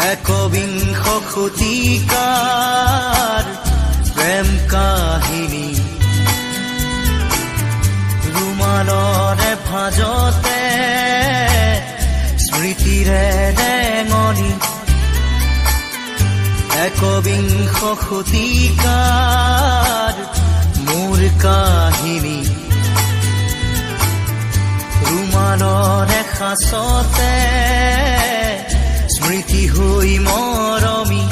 একবিংশ শতিকাৰ প্ৰেম কাহিনী ৰুমালৰে ভাঁজতে স্মৃতিৰে ৰেঙনি একবিংশ শতিকাৰ মোৰ কাহিনী ৰুমালৰে সাঁচতে স্মৃতি হৈ মৰমি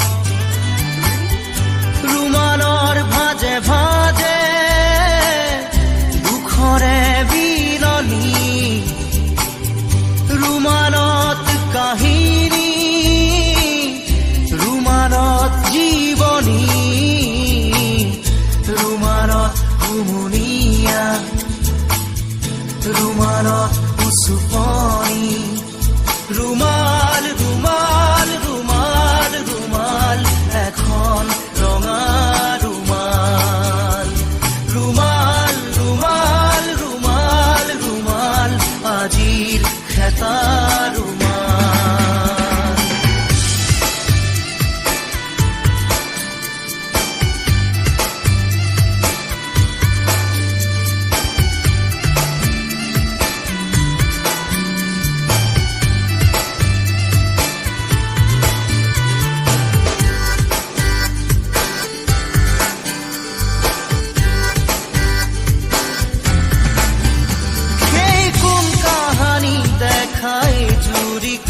ৰুমালৰ ভাঁজে ভাঁজে দুখৰে বিলনি ৰুমালত কাহিনী ৰুমালত জীৱনী ৰুমালত হুমুনিয়া ৰুমালত উচুপনি ৰুমাল ৰুমাল ৰুমাল ৰুমাল এখন ৰঙা ৰুমাল ৰুমাল ৰুমাল ৰুমাল ৰুমাল আজিৰ খেতা ৰুমাল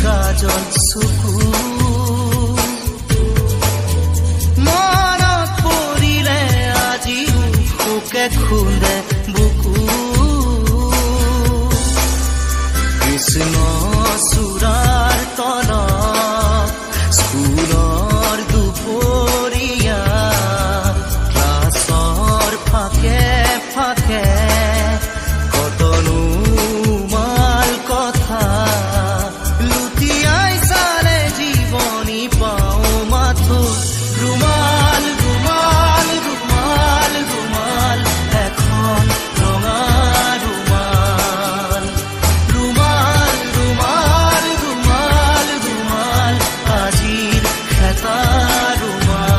কাজল চকু মনত পৰিলে আজিও শোকে খুন্দে বুকু কৃষ্ণ চূড়াৰ তলত স্কুলৰ দুপৰীয়া ক্লাছৰ ফাকে ফাকে কতনো মাল কথা ৰুমাল ৰুমাল ৰুমাল ৰুমাল এখন ৰঙা ৰুমাল ৰুমাল ৰুমাল ৰুমাল ৰুমাল আজিৰ খেতা ৰুমাল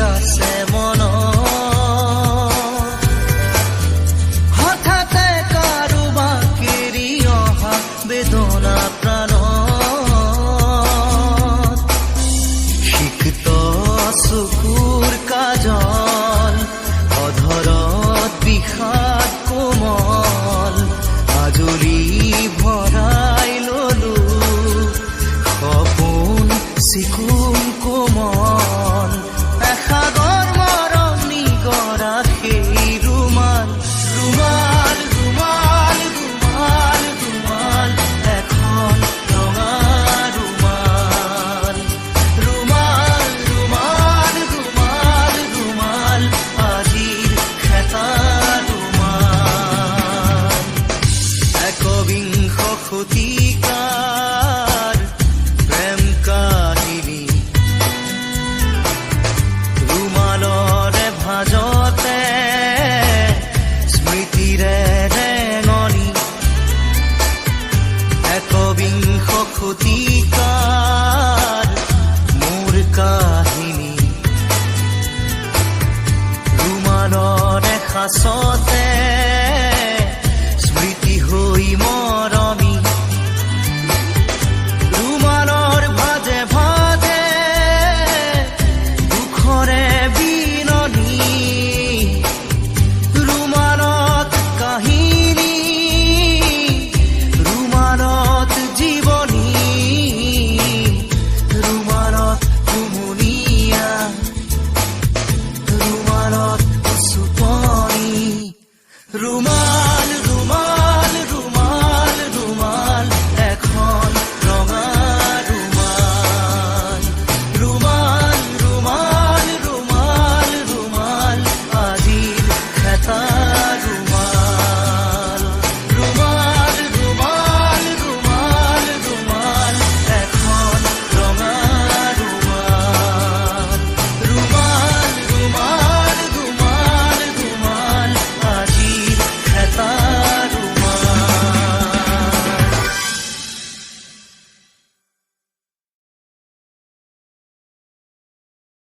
আছে মন হঠাতে কাৰোবাক এৰি অহা বেদনা প্ৰাণত সিক্ত চকুৰ কাজল অধৰত বিষাদ কোমল আজলি ভৰাই ললো সপোন চিকুণ কোমল সাগৰ মৰম নিগৰা সেই ৰুমাল ৰুমাল ৰুমাল ৰুমাল ৰুমাল এখন ৰঙা ৰুমাল ৰুমাল ৰুমাল ৰুমাল ৰুমাল আজিৰ খেতা ৰুমাল একবিংশ শতিকাৰ প্ৰেম কাহিনী ৰুমালৰে ভাঁজতে স্মৃতিৰে ৰেঙনি একবিংশ শতিকাৰ মোৰ কাহিনী ৰুমালৰে সাঁচতে